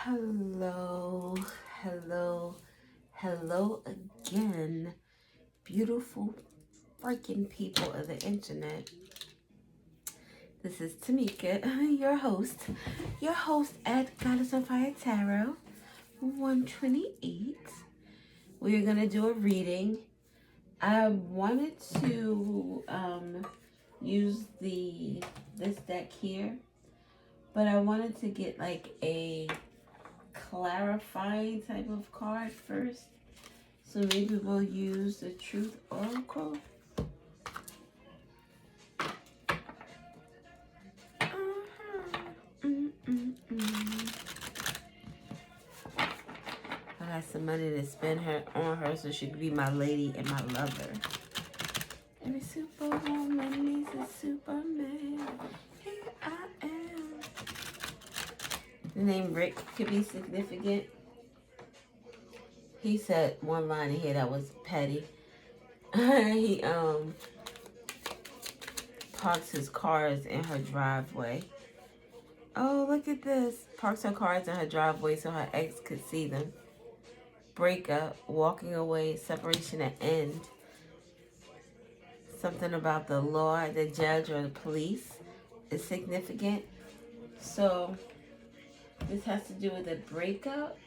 Hello, hello, hello again, beautiful freaking people of the internet. This is Tamika, your host at Goddess on Fire Tarot 128. We're gonna do a reading. I wanted to use this deck here, but I wanted to get like a clarifying type of card first. So maybe we'll use the Truth Oracle. I got some money to spend on her so she could be my lady and my lover. Every superwoman needs a superman. Here I am. The name Rick could be significant. He said one line in here that was petty. He parks his cars in her driveway. Oh, look at this. Parks her cars in her driveway so her ex could see them. Breakup, walking away, separation at end. Something about the law, the judge, or the police is significant. So this has to do with a breakup.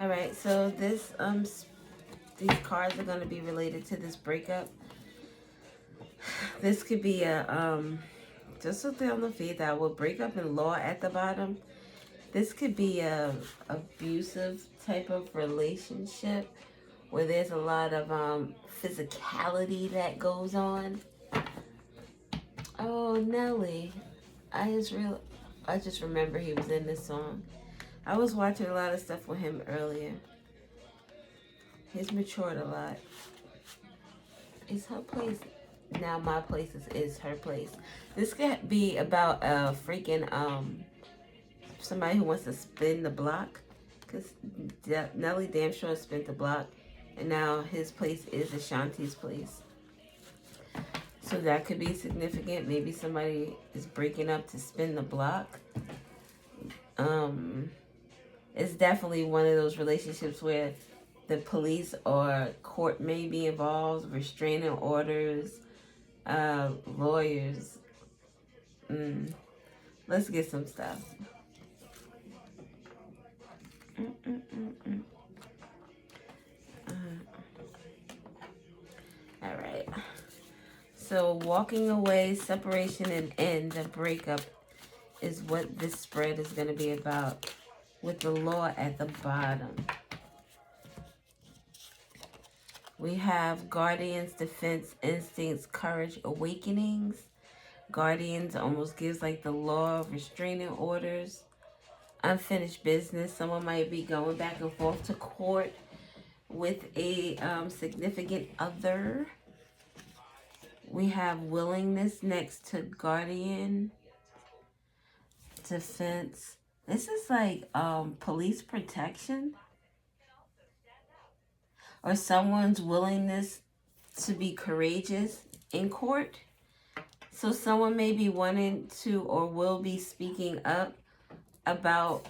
All right, so these cards are going to be related to this breakup. This could be a just so they on the feed that will break up in law at the bottom. This could be a abusive type of relationship where there's a lot of physicality that goes on. Oh, Nelly. I just remember he was in this song. I was watching a lot of stuff with him earlier. He's matured a lot. It's her place. Now my place is her place. This could be about a freaking somebody who wants to spin the block. Because Nelly damn sure spent the block. And now his place is Ashanti's place. So that could be significant. Maybe somebody is breaking up to spin the block. It's definitely one of those relationships where the police or court may be involved, restraining orders, lawyers. Let's get some stuff. All right. So walking away, separation, and end, a breakup is what this spread is going to be about, with the law at the bottom. We have guardians, defense, instincts, courage, awakenings. Guardians almost gives like the law, restraining orders, unfinished business. Someone might be going back and forth to court with a significant other. We have willingness next to guardian, defense. This is like police protection, or someone's willingness to be courageous in court. So someone may be wanting to or will be speaking up about,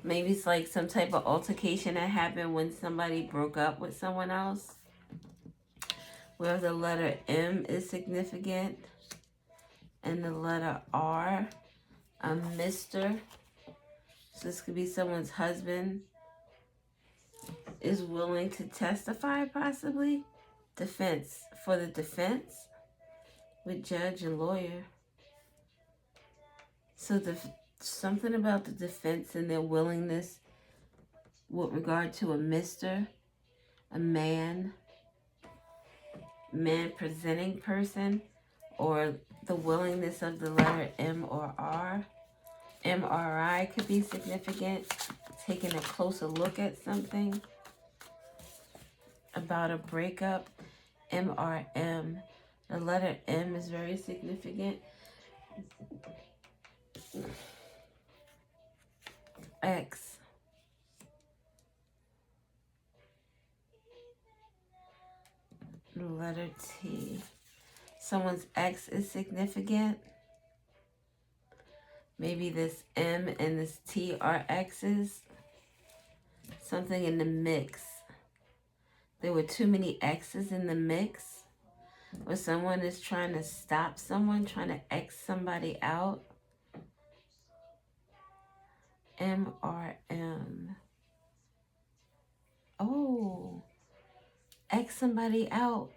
maybe it's like some type of altercation that happened when somebody broke up with someone else. Where the letter M is significant and the letter R, a Mr. So this could be someone's husband is willing to testify, possibly. Defense, for the defense with judge and lawyer. So something about the defense and their willingness with regard to a Mr., a man presenting person, or the willingness of the letter M or R. MRI could be significant. Taking a closer look at something about a breakup. MRM. The letter M is very significant. X. Letter T. Someone's X is significant. Maybe this M and this T are X's. Something in the mix. There were too many X's in the mix. Or someone is trying to stop someone, trying to X somebody out. MRM. Oh, X somebody out.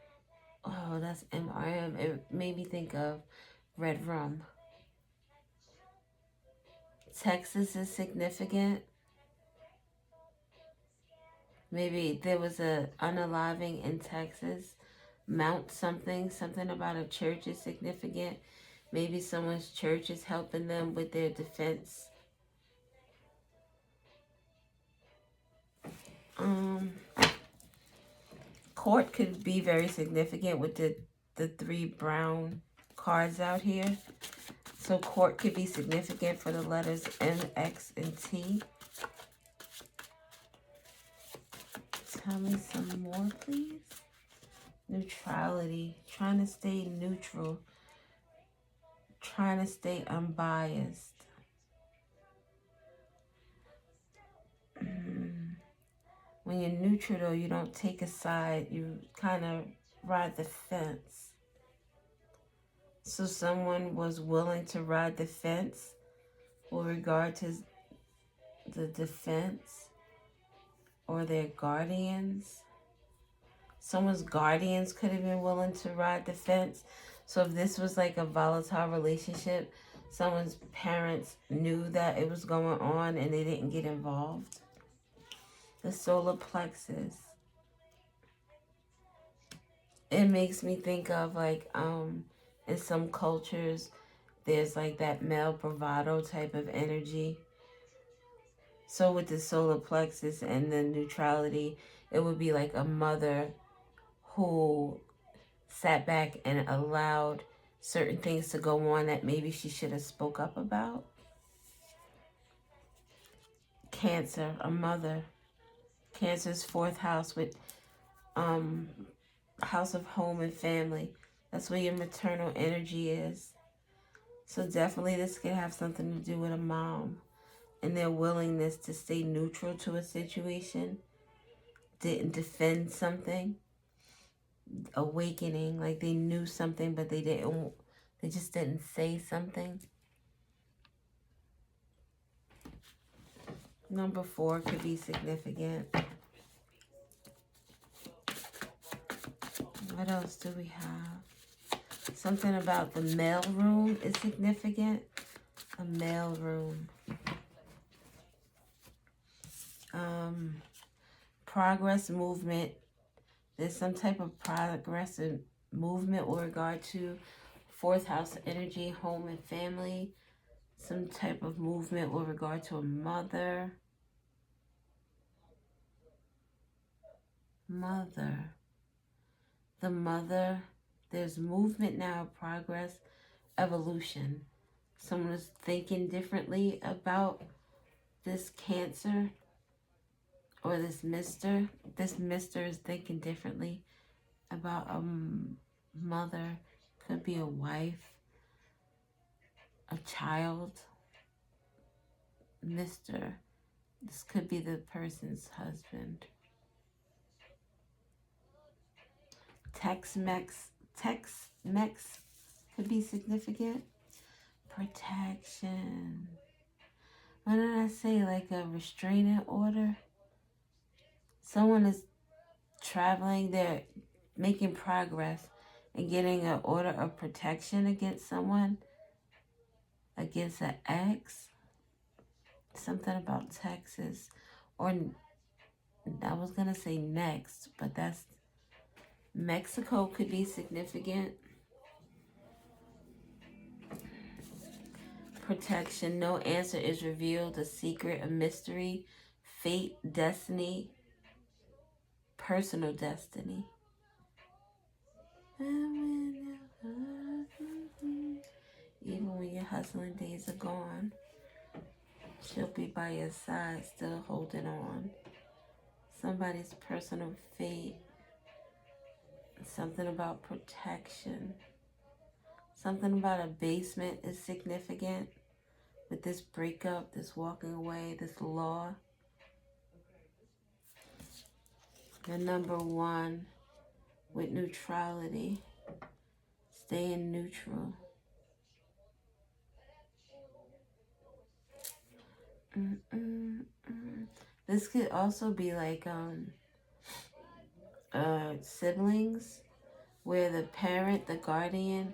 Oh, that's MRM. It made me think of red rum. Texas is significant. Maybe there was a unaliving in Texas. Mount something about a church is significant. Maybe someone's church is helping them with their defense. Court could be very significant with the 3 brown cards out here. So court could be significant for the letters M, X, and T. Tell me some more, please. Neutrality. Trying to stay neutral. Trying to stay unbiased. When you're neutral, though, you don't take a side. You kind of ride the fence. So someone was willing to ride the fence with regard to the defense or their guardians. Someone's guardians could have been willing to ride the fence. So if this was like a volatile relationship, someone's parents knew that it was going on and they didn't get involved. The solar plexus. It makes me think of like in some cultures there's like that male bravado type of energy. So with the solar plexus and the neutrality, it would be like a mother who sat back and allowed certain things to go on that maybe she should have spoke up about. Cancer, a mother. Cancer's 4th house with house of home and family. That's where your maternal energy is. So definitely this could have something to do with a mom and their willingness to stay neutral to a situation. Didn't defend something. Awakening, like they knew something but they just didn't say something. Number 4 could be significant. What else do we have? Something about the mail room is significant. A mail room. Progress, movement. There's some type of progress and movement with regard to 4th house energy, home and family. Some type of movement with regard to a mother. Mother. The mother. There's movement now, progress, evolution. Someone is thinking differently about this Cancer or this Mister. This Mister is thinking differently about a mother. Could be a wife, a child. Mister. This could be the person's husband. Tex-Mex could be significant. Protection. What did I say? Like a restraining order? Someone is traveling, they're making progress and getting an order of protection against someone, against an ex. Something about Texas. Or I was going to say next, but that's Mexico could be significant. Protection. No answer is revealed. A secret, a mystery. Fate, destiny. Personal destiny. Even when your hustling days are gone. She'll be by your side, still holding on. Somebody's personal fate. Something about protection. Something about a basement is significant with this breakup, this walking away, this law. The number one with neutrality. Staying neutral. This could also be like siblings, where the parent, the guardian,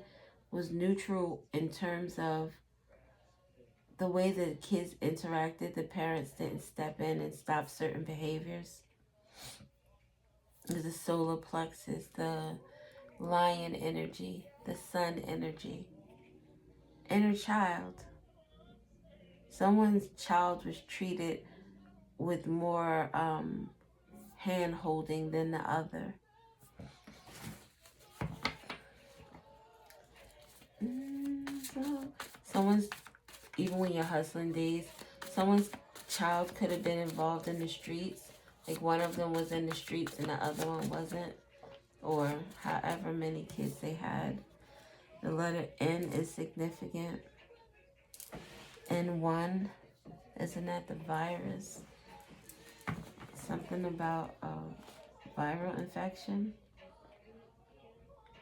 was neutral in terms of the way the kids interacted. The parents didn't step in and stop certain behaviors. The solar plexus, the lion energy, the sun energy. Inner child. Someone's child was treated with more hand holding than the other. So someone's, even when you're hustling days, someone's child could have been involved in the streets. Like one of them was in the streets and the other one wasn't. Or however many kids they had. The letter N is significant. N1, isn't that the virus? Something about viral infection.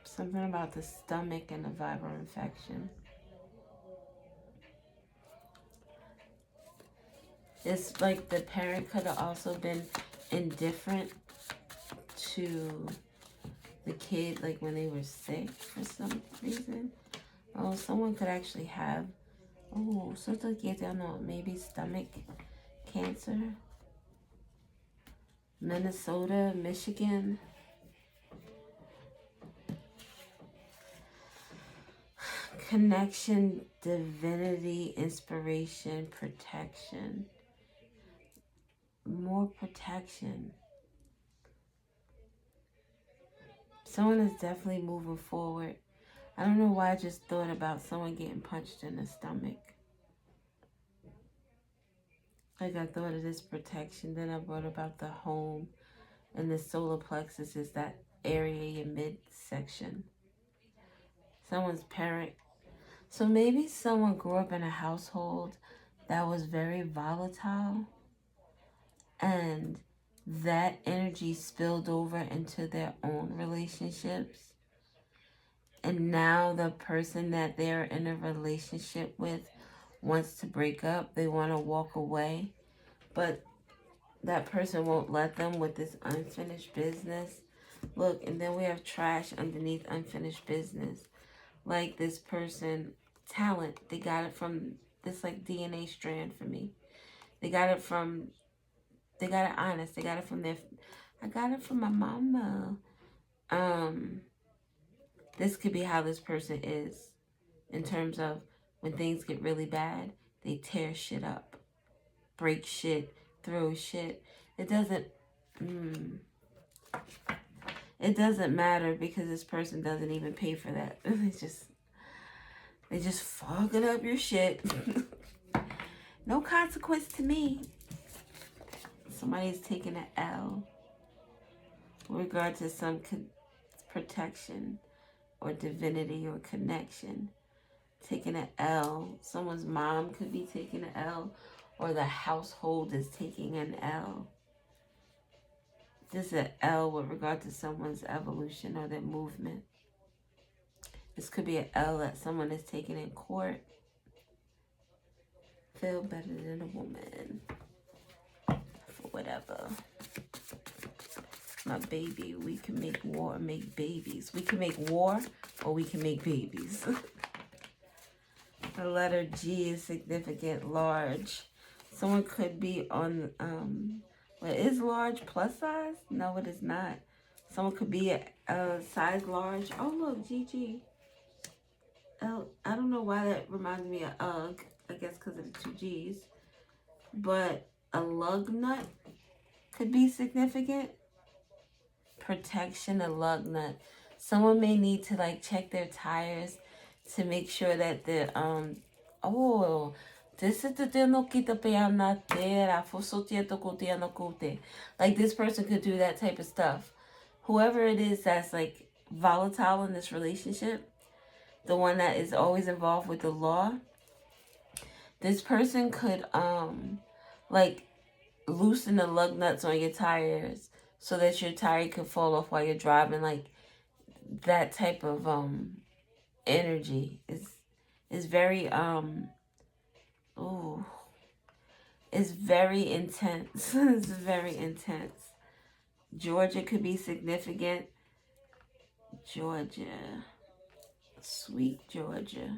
Something about the stomach and the viral infection. It's like the parent could have also been indifferent to the kid, like when they were sick for some reason. Oh, someone could actually have, maybe stomach cancer. Minnesota, Michigan. Connection, divinity, inspiration, protection. More protection. Someone is definitely moving forward. I don't know why I just thought about someone getting punched in the stomach. Like I thought of this protection, then I wrote about the home, and the solar plexus is that area, your midsection. Someone's parent. So maybe someone grew up in a household that was very volatile, and that energy spilled over into their own relationships. And now the person that they're in a relationship with wants to break up. They want to walk away. But that person won't let them with this unfinished business. Look, and then we have trash underneath unfinished business. Like this person, talent, they got it from this like DNA strand for me. They got it honest. They got it from I got it from my mama. This could be how this person is in terms of when things get really bad, they tear shit up, break shit, throw shit. It doesn't matter because this person doesn't even pay for that. They just fogging up your shit. No consequence to me. Somebody's taking an L with regard to some protection or divinity or connection. Taking an L. Someone's mom could be taking an L, or the household is taking an L. This is an L with regard to someone's evolution or their movement. This could be an L that someone is taking in court. Feel better than a woman. For whatever. My baby, we can make war, make babies. We can make war or we can make babies. The letter G is significant, large. Someone could be on, is large plus size? No, it is not. Someone could be a size large. Oh, look, GG. I don't know why that reminds me of UGG. I guess because of the 2 G's. But a lug nut could be significant. Protection, a lug nut. Someone may need to like check their tires to make sure that the Like this person could do that type of stuff. Whoever it is that's like volatile in this relationship, the one that is always involved with the law, this person could like loosen the lug nuts on your tires so that your tire could fall off while you're driving. Like that type of energy is very ooh, it's very intense. It's very intense. Georgia could be significant. Georgia, sweet Georgia,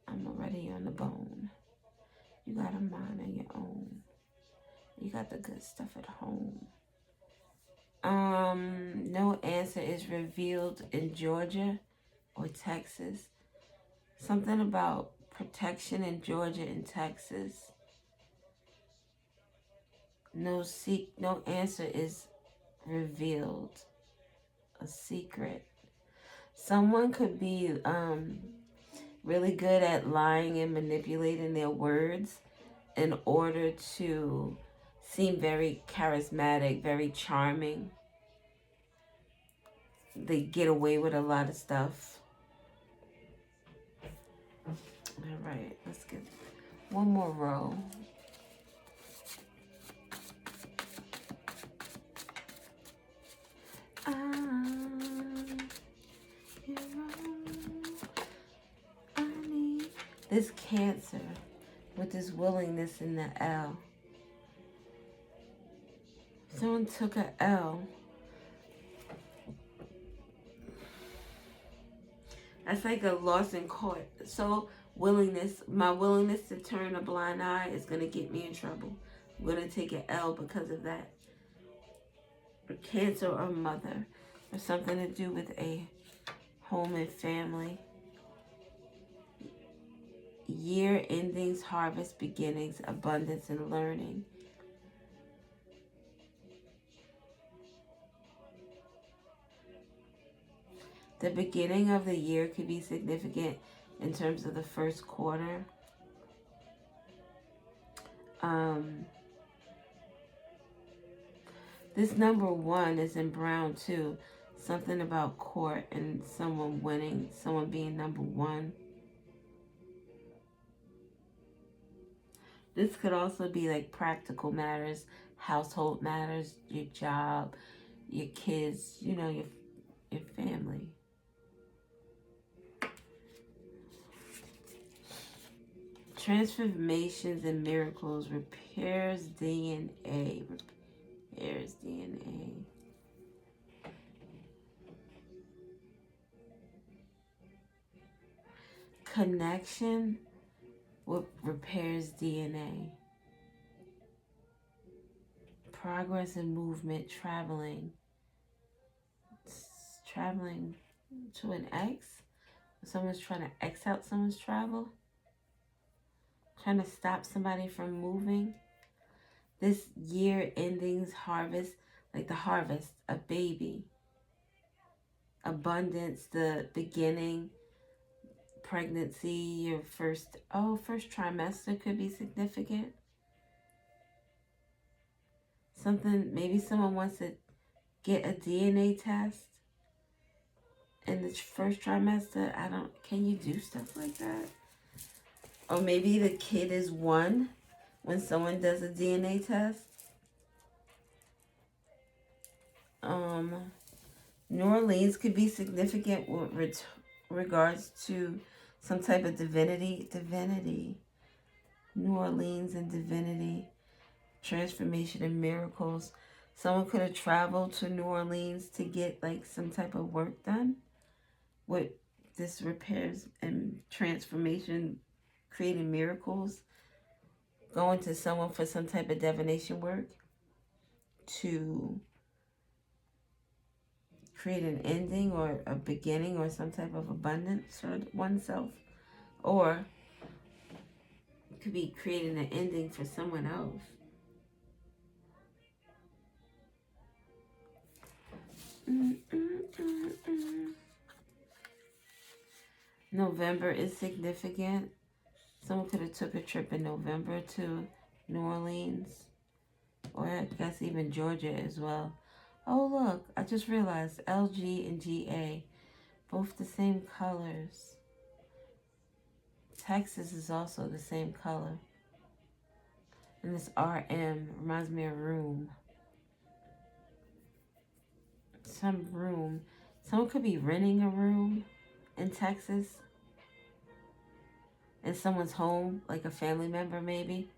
I'm already on the bone. You got a mind of your own. You got the good stuff at home. No answer is revealed in Georgia or Texas. Something about protection in Georgia and Texas. No answer is revealed. A secret. Someone could be really good at lying and manipulating their words in order to seem very charismatic, very charming. They get away with a lot of stuff. All right, let's get one more row. This Cancer with this willingness in the L. Someone took a L. That's like a loss in court. So my willingness to turn a blind eye is going to get me in trouble. I'm going to take an L because of that. Cancer or mother, or something to do with a home and family. Year endings, harvest beginnings, abundance and learning. The beginning of the year could be significant in terms of the first quarter. This number 1 is in brown too. Something about court and someone winning, someone being number 1. This could also be like practical matters, household matters, your job, your kids, you know, your family. Transformations and miracles, repairs DNA. Repairs DNA. Connection with repairs DNA. Progress and movement, traveling. Traveling to an X. Someone's trying to X out someone's travel. Trying to stop somebody from moving. This year endings, harvest, like the harvest, a baby. Abundance, the beginning. Pregnancy, your first trimester could be significant. Maybe someone wants to get a DNA test in the first trimester. Can you do stuff like that? Or maybe the kid is 1 when someone does a DNA test. New Orleans could be significant with regards to some type of divinity. New Orleans and divinity. Transformation and miracles. Someone could have traveled to New Orleans to get like some type of work done with this repairs and transformation, creating miracles. Going to someone for some type of divination work to create an ending or a beginning or some type of abundance for oneself. Or it could be creating an ending for someone else. November is significant. Someone could have took a trip in November to New Orleans, or I guess even Georgia as well. Oh look, I just realized LG and GA, both the same colors. Texas is also the same color. And this RM reminds me of room. Some room. Someone could be renting a room in Texas. In someone's home, like a family member maybe.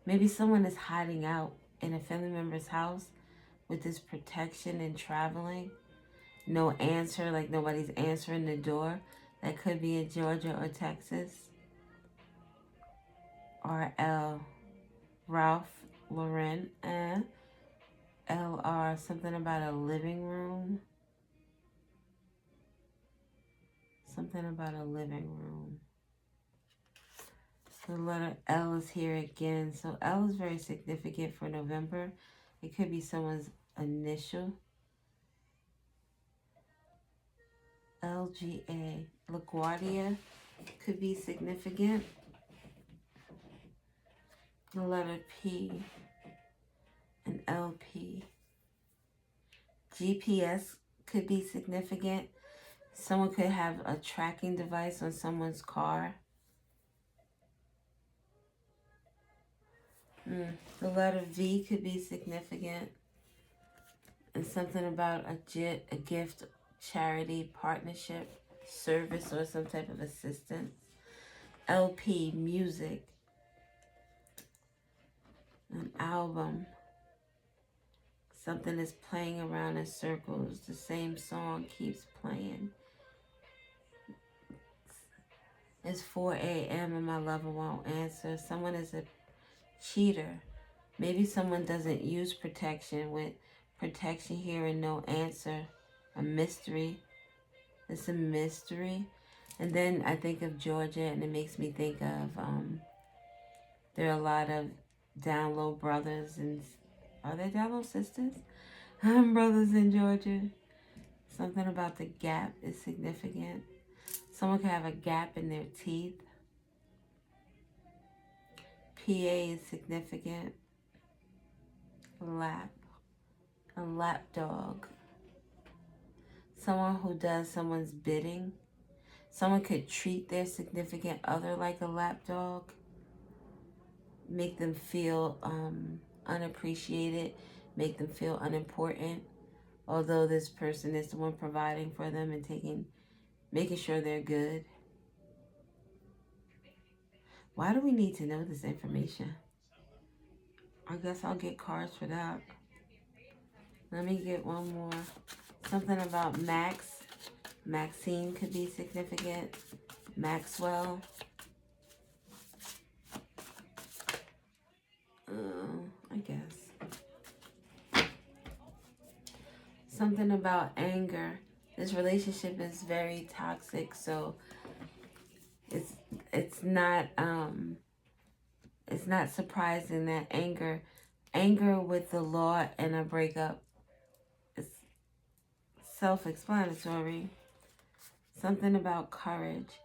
Maybe someone is hiding out in a family member's house with this protection and traveling. No answer, like nobody's answering the door. That could be in Georgia or Texas. RL, Ralph Lauren, LR, something about a living room. Something about a living room. The letter L is here again. So L is very significant for November. It could be someone's initial. LGA. LaGuardia could be significant. The letter P and LP. GPS could be significant. Someone could have a tracking device on someone's car. The letter V could be significant. And something about a gift, charity, partnership, service, or some type of assistance. LP, music. An album. Something is playing around in circles. The same song keeps playing. It's 4 a.m. and my lover won't answer. Someone is a cheater. Maybe someone doesn't use protection with protection here and no answer. A mystery. It's a mystery. And then I think of Georgia and it makes me think of there are a lot of down low brothers and are they down low sisters? Brothers in Georgia. Something about the gap is significant. Someone could have a gap in their teeth. PA is significant. Lap. A lap dog. Someone who does someone's bidding. Someone could treat their significant other like a lap dog. Make them feel unappreciated. Make them feel unimportant. Although this person is the one providing for them and making sure they're good. Why do we need to know this information? I guess I'll get cards for that. Let me get one more. Something about Max. Maxine could be significant. Maxwell. I guess. Something about anger. This relationship is very toxic, so it's not surprising that anger with the law and a breakup is self-explanatory. Something about courage.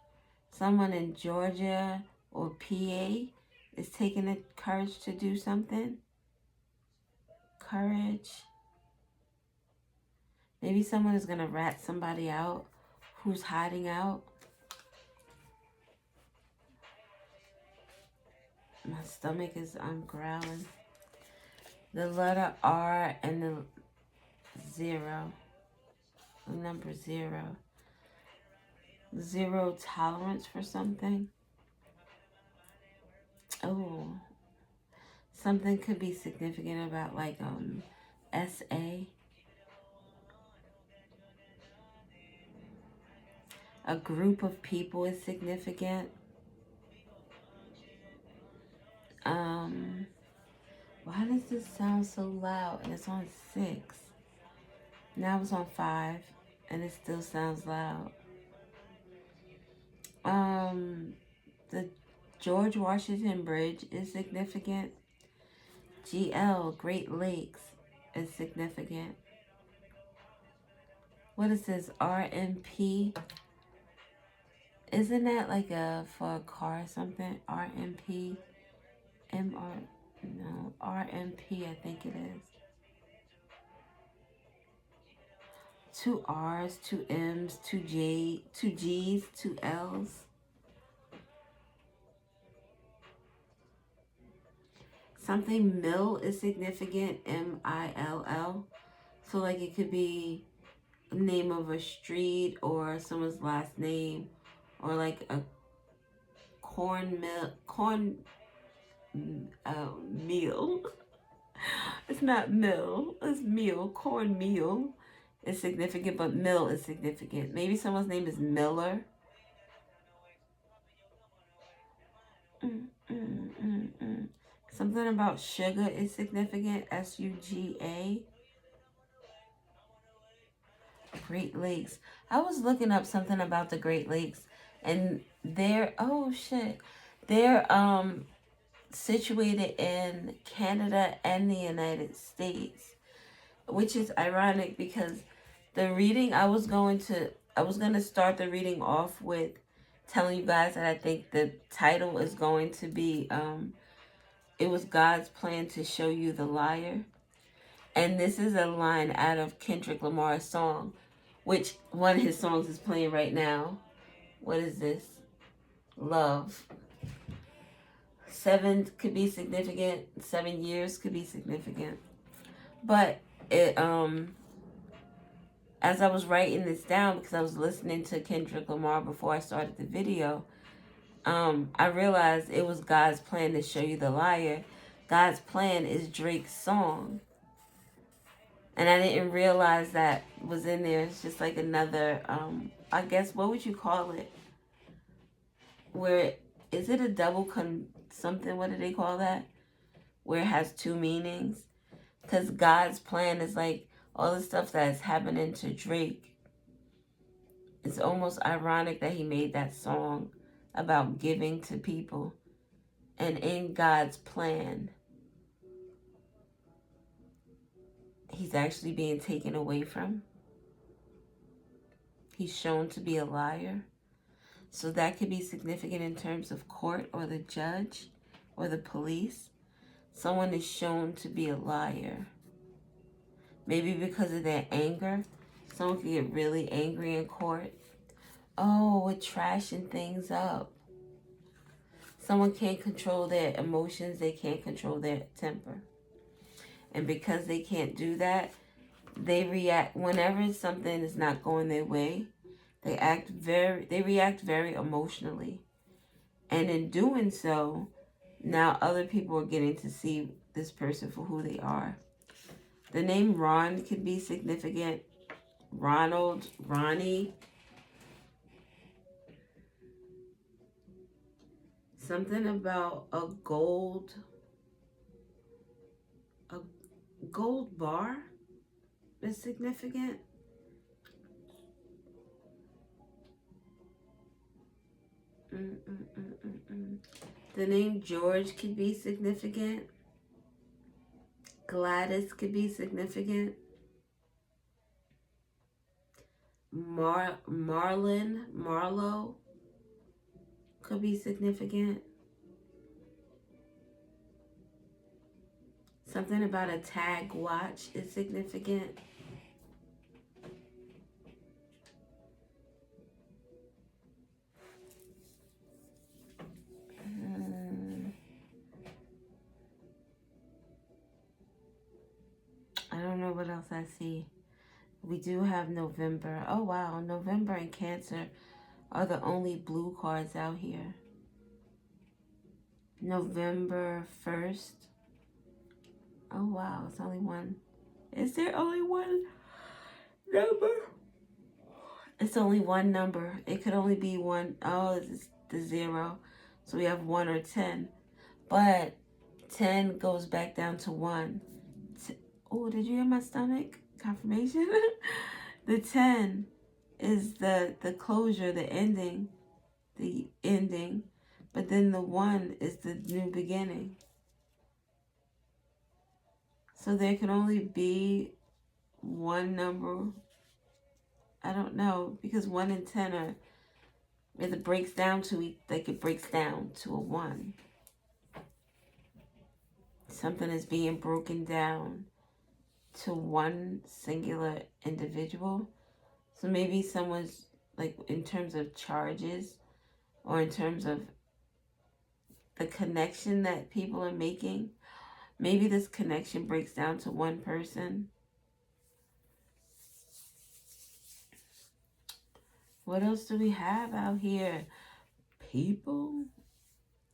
Someone in Georgia or PA is taking the courage to do something. Courage. Maybe someone is going to rat somebody out who's hiding out. My stomach is, I'm growling. The letter R and the 0. The number 0. 0 tolerance for something. Oh. Something could be significant about like SA. A group of people is significant. Why does this sound so loud? And it's on 6. Now it's on 5. And it still sounds loud. The George Washington Bridge is significant. GL, Great Lakes, is significant. What is this? RMP. Isn't that like for a car or something? RMP? MR? No, RMP, I think it is. 2 R's, 2 M's, 2 G's, 2 L's. Something mill is significant, MILL. So like it could be a name of a street or someone's last name, or like a meal. It's not mill, it's meal. Cornmeal is significant, but mill is significant. Maybe someone's name is Miller. Something about sugar is significant, SUGA. Great Lakes. I was looking up something about the Great Lakes, and they're, oh shit, they're situated in Canada and the United States, which is ironic because the reading I was going to start the reading off with telling you guys that I think the title is going to be it was God's plan to show you the liar. And this is a line out of Kendrick Lamar's song, which one of his songs is playing right now. What is this? Love. 7 could be significant. 7 years could be significant. But it as I was writing this down, because I was listening to Kendrick Lamar before I started the video, I realized it was God's plan to show you the liar. God's plan is Drake's song. And I didn't realize that was in there. It's just like another, I guess, what would you call it? Where, is it a double something? What do they call that? Where it has 2 meanings? Because God's plan is like all the stuff that's happening to Drake. It's almost ironic that he made that song about giving to people. And in God's plan, he's actually being taken away from. He's shown to be a liar. So that could be significant in terms of court or the judge or the police. Someone is shown to be a liar. Maybe because of their anger. Someone could get really angry in court. Oh, we're trashing things up. Someone can't control their emotions. They can't control their temper. And because they can't do that, they react whenever something is not going their way. They react very emotionally. And in doing so, now other people are getting to see this person for who they are. The name Ron could be significant. Ronald, Ronnie. Something about a gold bar is significant. The name George could be significant. Gladys could be significant. Marlo could be significant. Something about a tag watch is significant. I don't know what else I see. We do have November. Oh, wow. November and Cancer are the only blue cards out here. November 1st. Oh, wow. It's only one. Is there only one number? It's only one number. It could only be one. Oh, it's the 0. So we have 1 or 10. But 10 goes back down to 1. Oh, did you hear my stomach? Confirmation? The 10 is the closure, the ending. But then the 1 is the new beginning. So there can only be one number. I don't know, because 1 and 10 are It breaks down to, like it breaks down to a 1. Something is being broken down to one singular individual. So maybe someone's, like, in terms of charges, or in terms of the connection that people are making, maybe this connection breaks down to one person. What else do we have out here? People?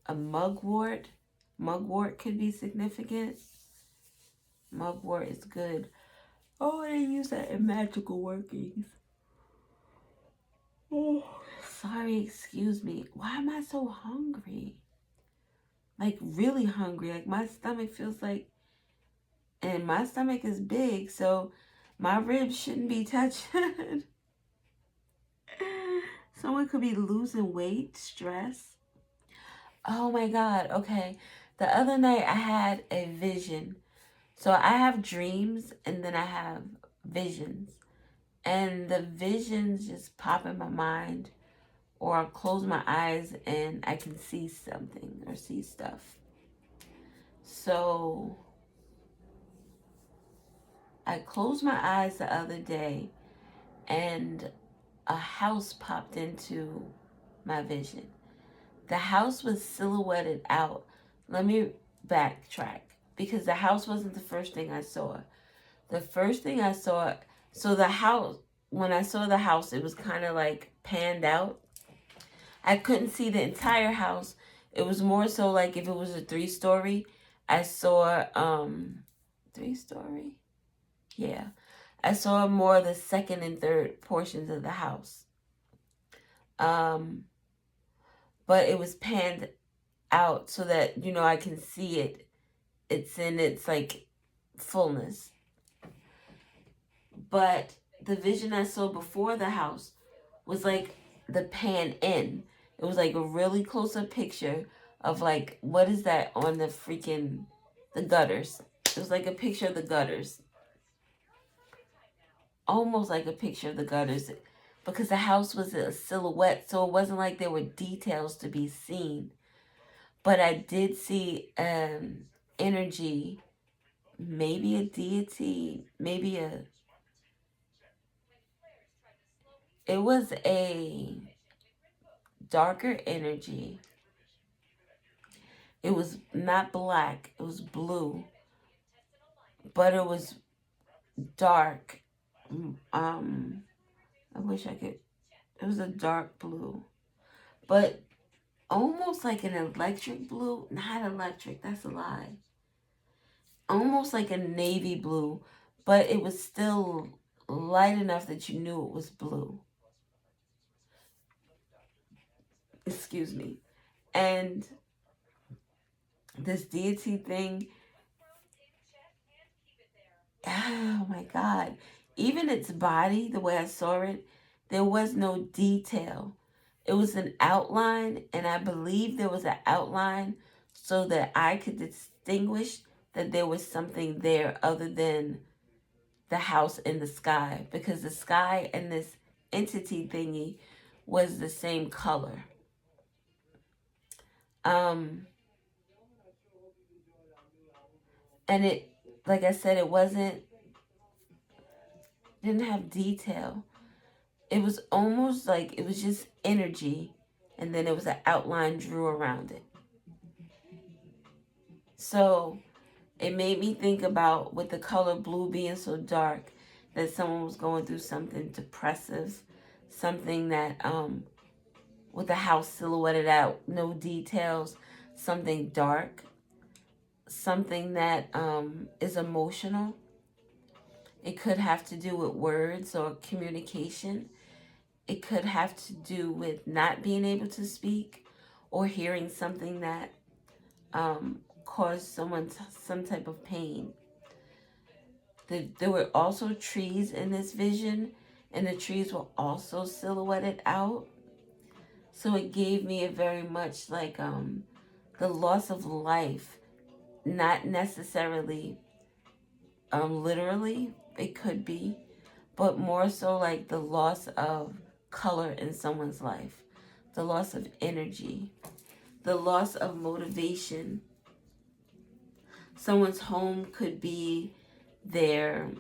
A mugwort. Mugwort could be significant. Mugwort is good. Oh, they use that in magical workings. Oh, sorry, excuse me. Why am I so hungry? Like, really hungry. Like, my stomach feels like, and my stomach is big, so my ribs shouldn't be touching. Someone could be losing weight, stress. Oh my God. Okay. The other night I had a vision. So I have dreams and then I have visions. And the visions just pop in my mind, or I'll close my eyes and I can see something or see stuff. So I closed my eyes the other day and a house popped into my vision. The house was silhouetted out. Let me backtrack, because the house wasn't the first thing I saw. The first thing I saw, so the house, when I saw the house, it was kind of like panned out. I couldn't see the entire house. It was more so like if it was a 3-story, I saw 3-story? Yeah. I saw more of the second and third portions of the house. But it was panned out so that, I can see it. It's in its, like, fullness. But the vision I saw before the house was like the pan in. It was like a really close-up picture of, like, what is that on the gutters. It was like a picture of the gutters. Almost like a picture of the gutters, because the house was a silhouette, so it wasn't like there were details to be seen. But I did see energy, maybe a deity, it was a darker energy. It was not black, it was blue, but it was dark. I wish I could, it was a dark blue, but almost like an electric blue. Not electric, that's a lie. Almost like a navy blue, but it was still light enough that you knew it was blue. Excuse me. And this deity thing, oh my God. Even its body, the way I saw it, there was no detail. It was an outline, and I believe there was an outline so that I could distinguish that there was something there other than the house in the sky, because the sky and this entity thingy was the same color. And it, like I said, didn't have detail. It was almost like it was just energy, and then it was an outline drew around it. So it made me think about, with the color blue being so dark, that someone was going through something depressive, something that, with the house silhouetted out, no details, something dark, something that is emotional. It could have to do with words or communication. It could have to do with not being able to speak, or hearing something that caused someone some type of pain. There were also trees in this vision, and the trees were also silhouetted out. So it gave me a very much like the loss of life, not necessarily literally, it could be, but more so like the loss of color in someone's life, the loss of energy, the loss of motivation. Someone's home could be their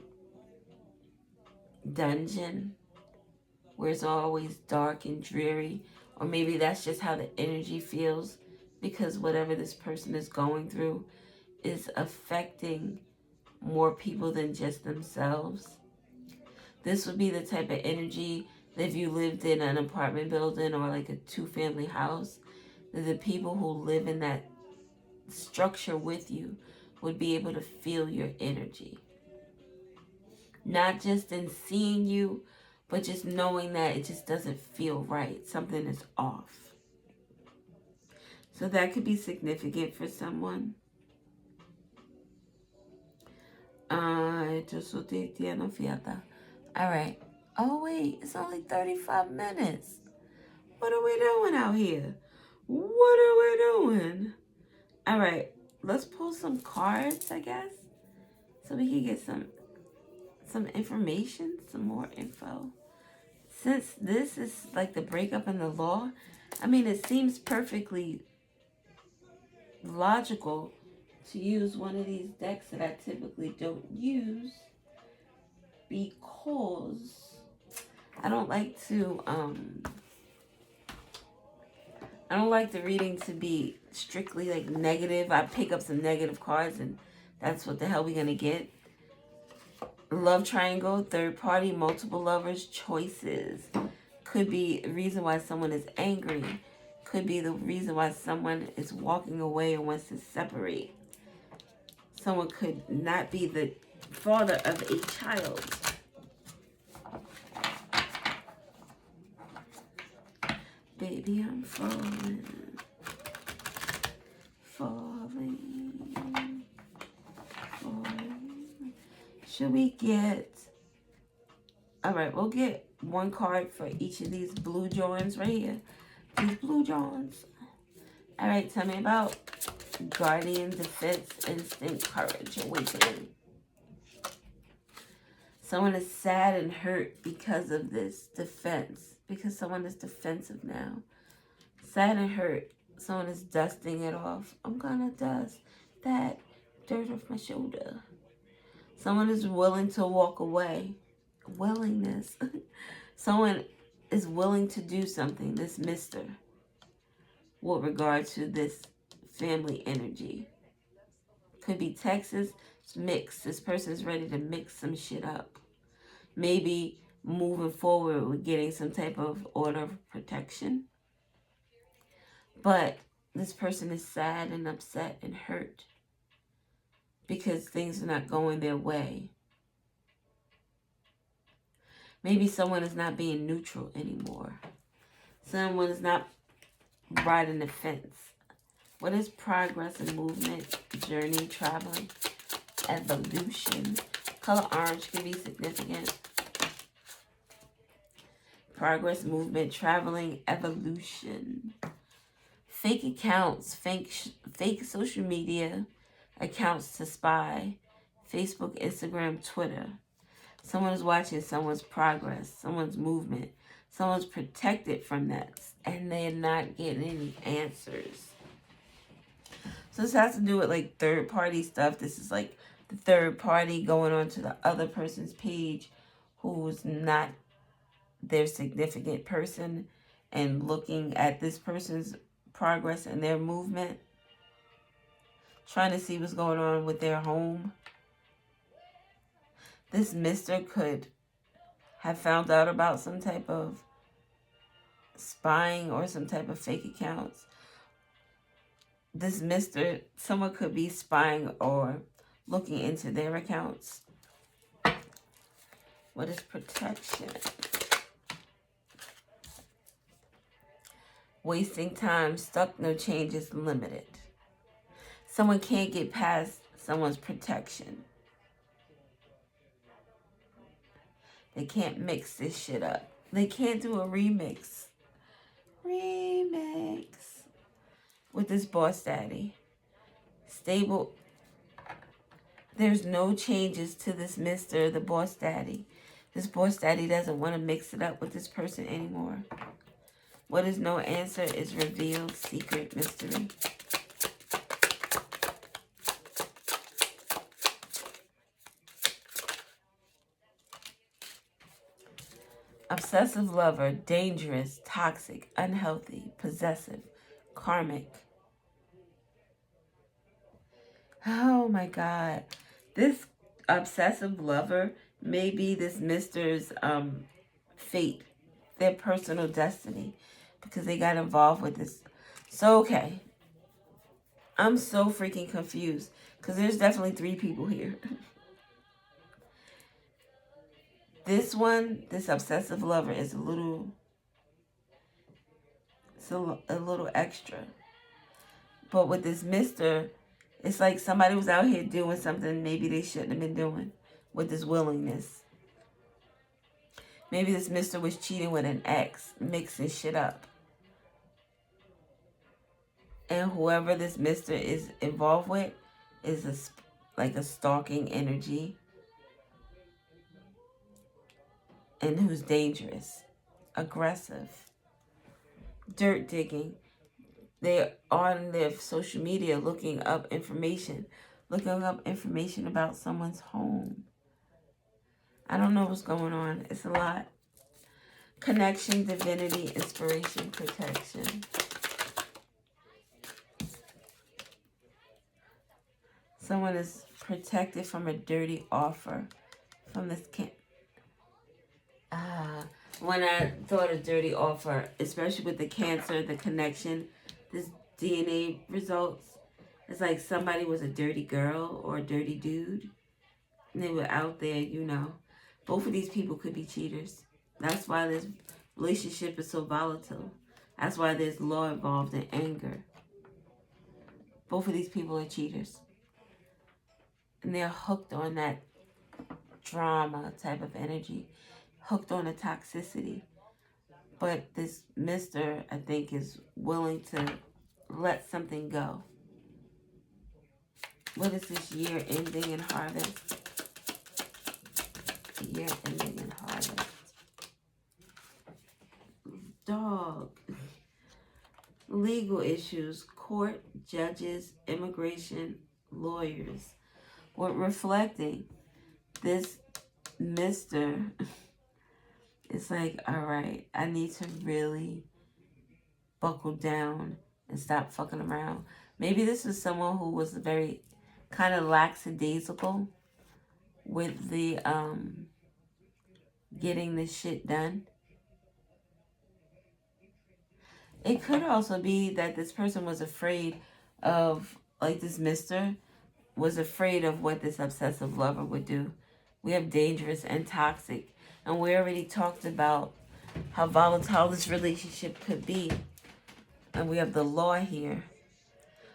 dungeon, where it's always dark and dreary, or maybe that's just how the energy feels, because whatever this person is going through is affecting more people than just themselves. This would be the type of energy that if you lived in an apartment building or like a 2-family house, that the people who live in that structure with you would be able to feel your energy. Not just in seeing you, but just knowing that it just doesn't feel right. Something is off. So that could be significant for someone. Alright. Oh wait, it's only 35 minutes. What are we doing out here? What are we doing? Alright, let's pull some cards, I guess, so we can get some information, some more info. Since this is like the breakup in the law, I mean, it seems perfectly logical to use one of these decks that I typically don't use, because I don't like the reading to be strictly like negative. I pick up some negative cards and that's what the hell we're gonna get. Love triangle, third party, multiple lovers, choices. Could be a reason why someone is angry. Could be the reason why someone is walking away and wants to separate. Someone could not be the father of a child. Baby, I'm falling. Falling. Should we get... Alright, we'll get one card for each of these blue joins right here. These blue joins. Alright, tell me about guardian, defense, instinct, courage, awakening. Someone is sad and hurt because of this defense. Because someone is defensive now. Sad and hurt. Someone is dusting it off. I'm gonna dust that dirt off my shoulder. Someone is willing to walk away. Willingness. Someone is willing to do something, this mister, with regard to this family energy. Could be Texas, mix. This person is ready to mix some shit up. Maybe moving forward with getting some type of order of protection. But this person is sad and upset and hurt because things are not going their way. Maybe someone is not being neutral anymore. Someone is not riding the fence. What is progress and movement, journey, traveling, evolution? Color orange can be significant. Progress, movement, traveling, evolution. Fake accounts, fake social media accounts to spy. Facebook, Instagram, Twitter. Someone is watching someone's progress, someone's movement. Someone's protected from that, and they're not getting any answers. So this has to do with like third party stuff. This is like the third party going on to the other person's page who's not their significant person and looking at this person's progress and their movement, trying to see what's going on with their home. This mister could have found out about some type of spying or some type of fake accounts. This mister, someone could be spying or looking into their accounts. What is protection? Wasting time, stuck, no changes, limited. Someone can't get past someone's protection. They can't mix this shit up. They can't do a remix. With this boss daddy. Stable. There's no changes to this mister, the boss daddy. This boss daddy doesn't want to mix it up with this person anymore. What is no answer is revealed, secret, mystery. Obsessive lover, dangerous, toxic, unhealthy, possessive, karmic. Oh my God. This obsessive lover may be this Mister's fate, their personal destiny, because they got involved with this. So, okay. I'm so freaking confused because there's definitely 3 people here. This one, this obsessive lover is a little extra. But with this Mister, it's like somebody was out here doing something maybe they shouldn't have been doing with this willingness. Maybe this Mister was cheating with an ex, mixing shit up. And whoever this Mister is involved with is like a stalking energy. And who's dangerous, aggressive, dirt digging. They're on their social media looking up information about someone's home. I don't know what's going on. It's a lot. Connection, divinity, inspiration, protection. Someone is protected from a dirty offer from this when I thought of dirty offer, especially with the Cancer, the connection, this DNA results, it's like somebody was a dirty girl or a dirty dude. And they were out there, you know. Both of these people could be cheaters. That's why this relationship is so volatile. That's why there's law involved and anger. Both of these people are cheaters. And they're hooked on that drama type of energy. Hooked on the toxicity. But this Mister, I think, is willing to let something go. What is this year ending in harvest? Year ending in harvest. Dog. Legal issues, court, judges, immigration, lawyers. We're reflecting this Mister. It's like, all right, I need to really buckle down and stop fucking around. Maybe this is someone who was very kind of lackadaisical with the getting this shit done. It could also be that this person was afraid of, like this Mister was afraid of what this obsessive lover would do. We have dangerous and toxic. And we already talked about how volatile this relationship could be. And we have the law here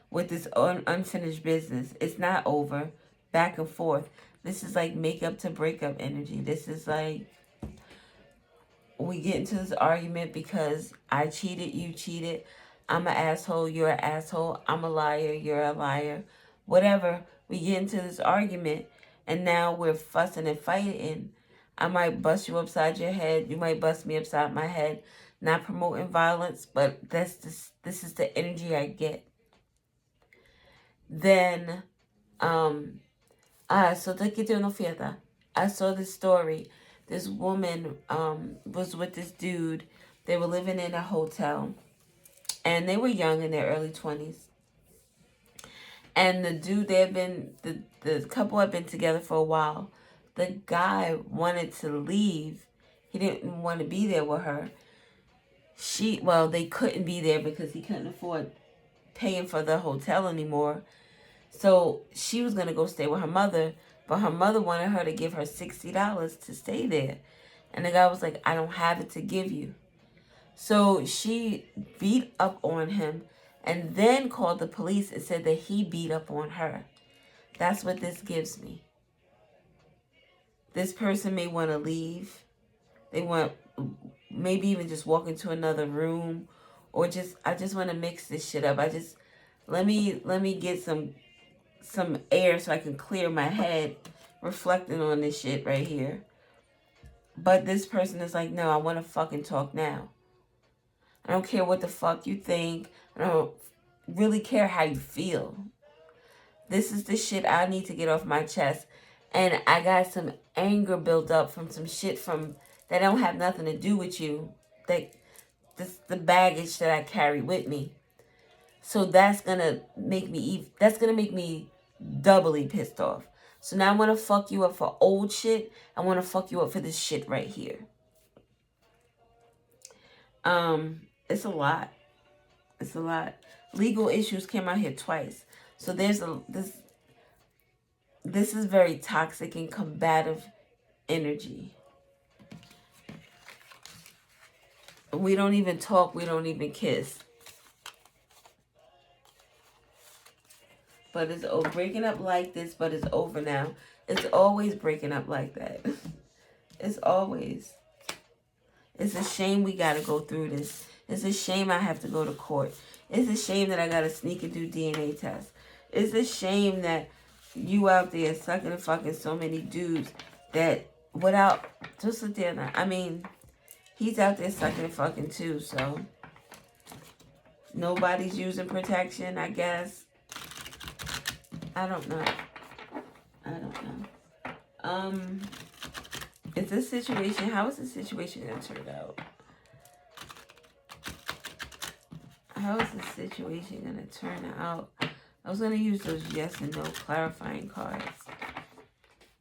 with this unfinished business. It's not over. Back and forth. This is like makeup to breakup energy. This is like we get into this argument because I cheated, you cheated. I'm an asshole, you're an asshole. I'm a liar, you're a liar. Whatever. We get into this argument and now we're fussing and fighting. I might bust you upside your head. You might bust me upside my head. Not promoting violence, but this is the energy I get. Then, so te quito una fiesta. I saw this story. This woman was with this dude. They were living in a hotel. And they were young, in their early 20s. And the dude, the couple had been together for a while. The guy wanted to leave. He didn't want to be there with her. They couldn't be there because he couldn't afford paying for the hotel anymore. So she was going to go stay with her mother. But her mother wanted her to give her $60 to stay there. And the guy was like, I don't have it to give you. So she beat up on him and then called the police and said that he beat up on her. That's what this gives me. This person may want to leave. They want maybe even just walk into another room, or I just want to mix this shit up. Let me get some air so I can clear my head reflecting on this shit right here. But this person is like, no, I want to fucking talk now. I don't care what the fuck you think. I don't really care how you feel. This is the shit I need to get off my chest. And I got some anger built up from some shit from that don't have nothing to do with you. That this the baggage that I carry with me. So that's gonna make me doubly pissed off. So now I wanna fuck you up for old shit. I wanna fuck you up for this shit right here. It's a lot. It's a lot. Legal issues came out here twice. So there's this is very toxic and combative energy. We don't even talk, we don't even kiss. But it's breaking up like this, but it's over now. It's always breaking up like that. It's always. It's a shame we gotta go through this. It's a shame I have to go to court. It's a shame that I gotta sneak and do DNA tests. It's a shame that you out there sucking and fucking so many dudes that without just sit there now. I mean, he's out there sucking and fucking too, so nobody's using protection, I guess. I don't know. Is this situation, how is this situation gonna turn out? How is this situation gonna turn out? I was gonna use those yes and no clarifying cards.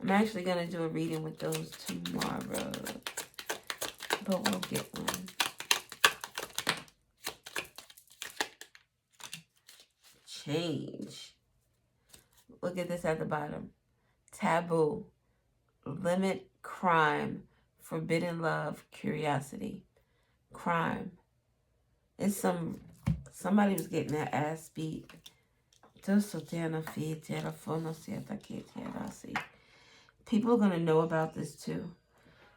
I'm actually gonna do a reading with those tomorrow, but we'll get one. Change. Look at this at the bottom. Taboo. Limit crime. Forbidden love. Curiosity. Crime. It's somebody was getting their ass beat. People are gonna know about this too.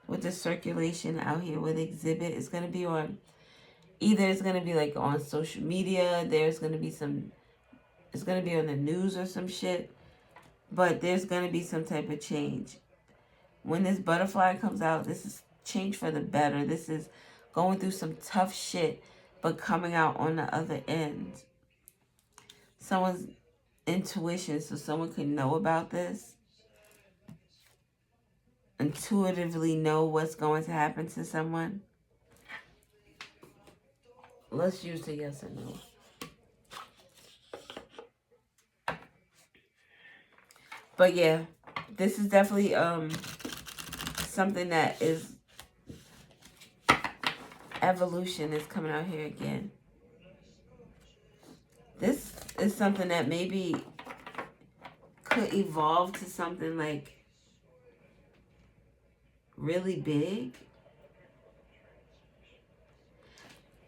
With the circulation out here with exhibit, it's gonna be on either it's gonna be like on social media, there's gonna be it's gonna be on the news or some shit. But there's gonna be some type of change. When this butterfly comes out, this is change for the better. This is going through some tough shit, but coming out on the other end. Someone's intuition, so someone can know about this. Intuitively know what's going to happen to someone. Let's use the yes and no. But yeah, this is definitely something that is evolution is coming out here again. This is something that maybe could evolve to something like really big.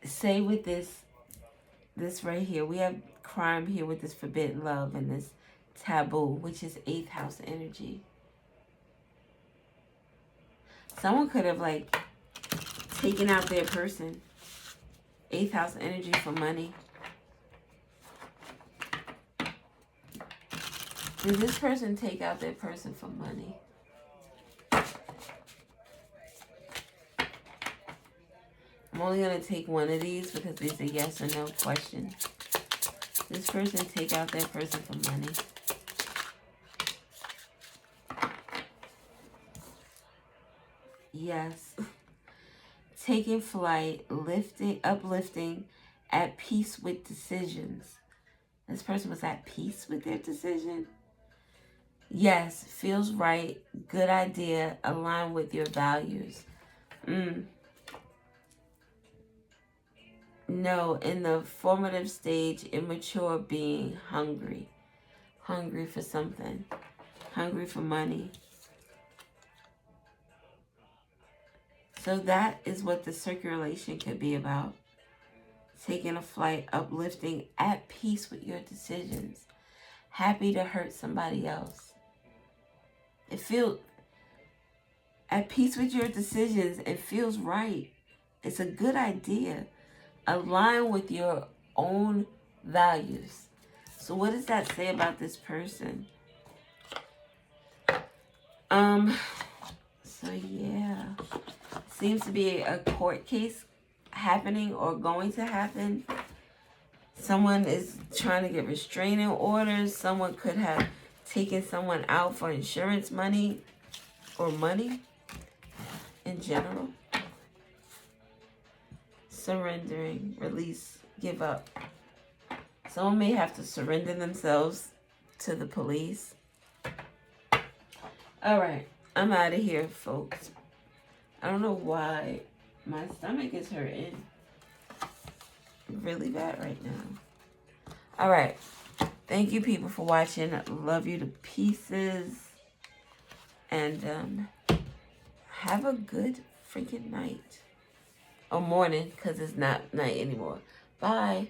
Say with this right here, we have crime here with this forbidden love and this taboo, which is 8th house energy. Someone could have like taken out their person. 8th house energy for money. Did this person take out their person for money? I'm only going to take one of these because these are yes or no questions. This person take out their person for money. Yes. Taking flight, uplifting, at peace with decisions. This person was at peace with their decision. Yes, feels right, good idea, align with your values. No, in the formative stage, immature being, hungry. Hungry for something. Hungry for money. So that is what the circulation could be about. Taking a flight, uplifting, at peace with your decisions. Happy to hurt somebody else. It feels at peace with your decisions. It feels right. It's a good idea. Align with your own values. So what does that say about this person? So yeah. Seems to be a court case happening or going to happen. Someone is trying to get restraining orders. Someone could have taken someone out for insurance money or money in general. Surrendering, release, give up. Someone may have to surrender themselves to the police. All right, I'm out of here, folks. I don't know why my stomach is hurting really bad right now. All right. Thank you, people, for watching. I love you to pieces. And have a good freaking night. Or morning, because it's not night anymore. Bye.